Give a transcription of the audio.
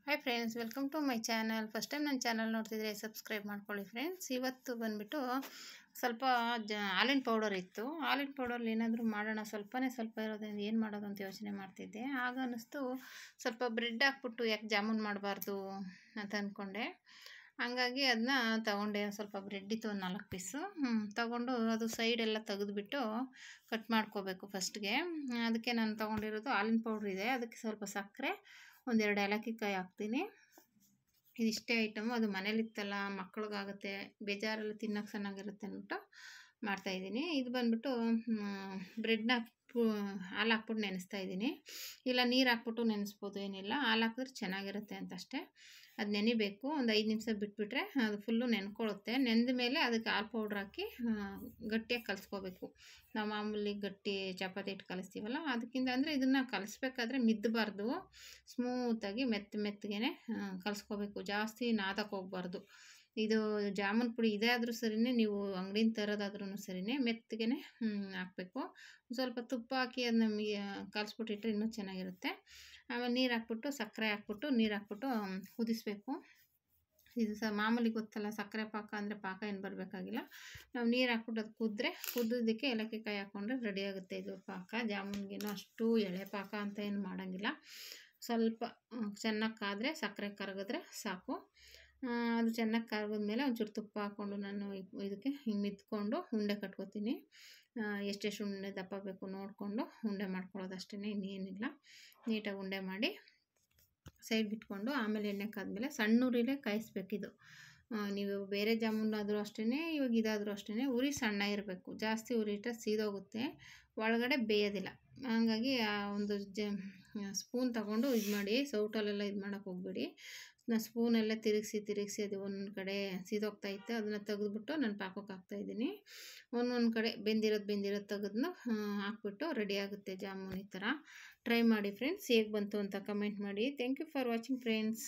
Hi friends, welcome to my channel. First time ನನ್ನ channel ನೋಡ್ತಿದ್ರೆ subscribe ಮಾಡ್ಕೊಳ್ಳಿ friends. ಇವತ್ತು ಬಂದುಬಿಟ್ಟು ಸ್ವಲ್ಪ ಹಾಲಿನ ಪೌಡರ್ ಇತ್ತು. ಹಾಲಿನ ಪೌಡರ್ಲಿ ಏನಾದರೂ ಮಾಡೋಣ, ಸ್ವಲ್ಪ ಇರೋದ್ರಿಂದ ಏನು ಮಾಡೋದು ಅಂತ ಯೋಚನೆ ಮಾಡ್ತಿದ್ದೆ. ಆಗ ಅನ್ನಿಸ್ತು ಸ್ವಲ್ಪ ಬ್ರೆಡ್ ಹಾಕ್ಬಿಟ್ಟು ಯಾಕೆ ಜಾಮೂನ್ ಮಾಡಬಾರ್ದು ಅಂತ ಅಂದ್ಕೊಂಡೆ. ಹಂಗಾಗಿ ಅದನ್ನ ತೊಗೊಂಡೆ. ಸ್ವಲ್ಪ ಬ್ರೆಡ್ ಇತ್ತು, ಒಂದು 4 ಪೀಸು ತೊಗೊಂಡು ಅದು ಸೈಡೆಲ್ಲ ತೆಗೆದುಬಿಟ್ಟು ಕಟ್ ಮಾಡ್ಕೋಬೇಕು ಫಸ್ಟ್ಗೆ. ಅದಕ್ಕೆ ನಾನು ತೊಗೊಂಡಿರೋದು ಹಾಲಿನ ಪೌಡ್ರ್ ಇದೆ. ಅದಕ್ಕೆ ಸ್ವಲ್ಪ ಸಕ್ಕರೆ, 1-2 ಏಲಕ್ಕಿ ಕಾಯಿ ಹಾಕ್ತೀನಿ. ಇದಿಷ್ಟೇ ಐಟಮು. ಅದು ಮನೇಲಿತ್ತಲ್ಲ, ಮಕ್ಳಿಗಾಗುತ್ತೆ, ಬೇಜಾರೆಲ್ಲ ತಿನ್ನೋಕೆ ಚೆನ್ನಾಗಿರುತ್ತೆ ಅಂದ್ಬಿಟ್ಟು ಮಾಡ್ತಾಯಿದ್ದೀನಿ. ಇದು ಬಂದುಬಿಟ್ಟು ಬ್ರೆಡ್ನ ಹಾಲು ಹಾಕ್ಬಿಟ್ಟು ನೆನೆಸ್ತಾ ಇದ್ದೀನಿ. ಇಲ್ಲ ನೀರು ಹಾಕ್ಬಿಟ್ಟು ನೆನೆಸ್ಬೋದು, ಏನಿಲ್ಲ. ಹಾಲು ಹಾಕಿದ್ರೆ ಚೆನ್ನಾಗಿರುತ್ತೆ ಅಂತಷ್ಟೇ. ಅದು ನೆನಿಬೇಕು. ಒಂದು 5 ನಿಮಿಷ ಬಿಟ್ಬಿಟ್ರೆ ಅದು ಫುಲ್ಲು ನೆನ್ಕೊಳ್ಳುತ್ತೆ. ನೆಂದ ಮೇಲೆ ಅದಕ್ಕೆ ಹಾಲು ಪೌಡ್ರ್ ಹಾಕಿ ಗಟ್ಟಿಯಾಗಿ ಕಲಿಸ್ಕೋಬೇಕು. ನಾವು ಮಾಮೂಲಿ ಗಟ್ಟಿ ಚಪಾತಿ ಹಿಟ್ಟು ಕಲಿಸ್ತೀವಲ್ಲ, ಅದಕ್ಕಿಂತ ಅಂದರೆ ಇದನ್ನು ಕಲಿಸ್ಬೇಕಾದ್ರೆ ಮಿದ್ದಬಾರ್ದು. ಸ್ಮೂತಾಗಿ ಮೆತ್ತಗೆ ಕಲಿಸ್ಕೋಬೇಕು. ಜಾಸ್ತಿ ನಾದಕ್ಕೆ ಹೋಗ್ಬಾರ್ದು. ಇದು ಜಾಮೂನ್ ಪುಡಿ ಇದೇ ಆದರೂ ಸರಿಯೇ, ನೀವು ಅಂಗಡಿಯಿಂದ ತರೋದಾದ್ರೂ ಸರಿಯೇ, ಮೆತ್ತಗೆ ಹಾಕಬೇಕು. ಸ್ವಲ್ಪ ತುಪ್ಪ ಹಾಕಿ ಅದನ್ನ ಕಲಿಸ್ಬಿಟ್ಟಿಟ್ರೆ ಇನ್ನೂ ಚೆನ್ನಾಗಿರುತ್ತೆ. ಆಮೇಲೆ ನೀರು ಹಾಕ್ಬಿಟ್ಟು, ಸಕ್ಕರೆ ಹಾಕ್ಬಿಟ್ಟು, ನೀರು ಹಾಕ್ಬಿಟ್ಟು ಕುದಿಸ್ಬೇಕು. ಇದು ಮಾಮೂಲಿ ಗೊತ್ತಲ್ಲ, ಸಕ್ಕರೆ ಪಾಕ ಅಂದರೆ ಪಾಕ ಏನು ಬರಬೇಕಾಗಿಲ್ಲ. ನಾವು ನೀರು ಹಾಕ್ಬಿಟ್ಟು ಅದು ಕುದ್ದೋದಕ್ಕೆ ಏಲಕ್ಕಿ ಕಾಯಿ ಹಾಕ್ಕೊಂಡ್ರೆ ರೆಡಿ ಆಗುತ್ತೆ ಇದು ಪಾಕ. ಜಾಮೂನ್ಗೇನೋ ಅಷ್ಟು ಎಳೆ ಪಾಕ ಅಂತ ಏನು ಮಾಡೋಂಗಿಲ್ಲ. ಸ್ವಲ್ಪ ಚೆನ್ನಾಗಿ ಕಾದರೆ, ಸಕ್ಕರೆ ಕರಗಿದ್ರೆ ಸಾಕು. ಅದು ಚೆನ್ನಾಗಿ ಕರಗಿದ್ಮೇಲೆ ಒಂಚೂರು ತುಪ್ಪ ಹಾಕ್ಕೊಂಡು ನಾನು ಇದಕ್ಕೆ ಹಿಂಗೆ ಮಿದ್ಕೊಂಡು ಉಂಡೆ ಕಟ್ಕೊತೀನಿ. ಎಷ್ಟೆಷ್ಟು ಉಂಡೆ ದಪ್ಪ ಬೇಕು ನೋಡಿಕೊಂಡು ಉಂಡೆ ಮಾಡ್ಕೊಳ್ಳೋದು ಅಷ್ಟೇ, ಇನ್ನೇನಿಲ್ಲ. ನೀಟಾಗಿ ಉಂಡೆ ಮಾಡಿ ಸೈಡ್ ಬಿಟ್ಕೊಂಡು, ಆಮೇಲೆ ಎಣ್ಣೆ ಕಾದ್ಮೇಲೆ ಸಣ್ಣ ಉರಿಲೇ ಕಾಯಿಸ್ಬೇಕಿದು. ನೀವು ಬೇರೆ ಜಾಮೂನಾದರೂ ಅಷ್ಟೇ, ಇವಾಗ ಇದಾದರೂ ಅಷ್ಟೇ, ಉರಿ ಸಣ್ಣ ಇರಬೇಕು. ಜಾಸ್ತಿ ಉರಿ ಇಟ್ಟರೆ ಸೀದೋಗುತ್ತೆ, ಒಳಗಡೆ ಬೇಯೋದಿಲ್ಲ. ಹಾಗಾಗಿ ಒಂದು ಸ್ಪೂನ್ ತಗೊಂಡು ಇದು ಮಾಡಿ, ಸೌಟಲ್ಲೆಲ್ಲ ಇದು ಮಾಡೋಕ್ಕೆ ಹೋಗ್ಬೇಡಿ. ನಾನು ಸ್ಪೂನೆಲ್ಲ ತಿರುಗಿಸಿ ಅದು ಒಂದೊಂದು ಕಡೆ ಸೀದೋಗ್ತಾ ಇತ್ತು. ಅದನ್ನು ತೆಗೆದುಬಿಟ್ಟು ನಾನು ಪಾಕಕ್ಕೆ ಹಾಕ್ತಾಯಿದ್ದೀನಿ. ಒಂದೊಂದು ಕಡೆ ಬೆಂದಿರೋದು ತೆಗೆದು ಹಾಕ್ಬಿಟ್ಟು ರೆಡಿ ಆಗುತ್ತೆ ಜಾಮೂನ್. ಈ ಥರ ಟ್ರೈ ಮಾಡಿ ಫ್ರೆಂಡ್ಸ್. ಹೇಗೆ ಬಂತು ಅಂತ ಕಮೆಂಟ್ ಮಾಡಿ. Thank you for watching friends.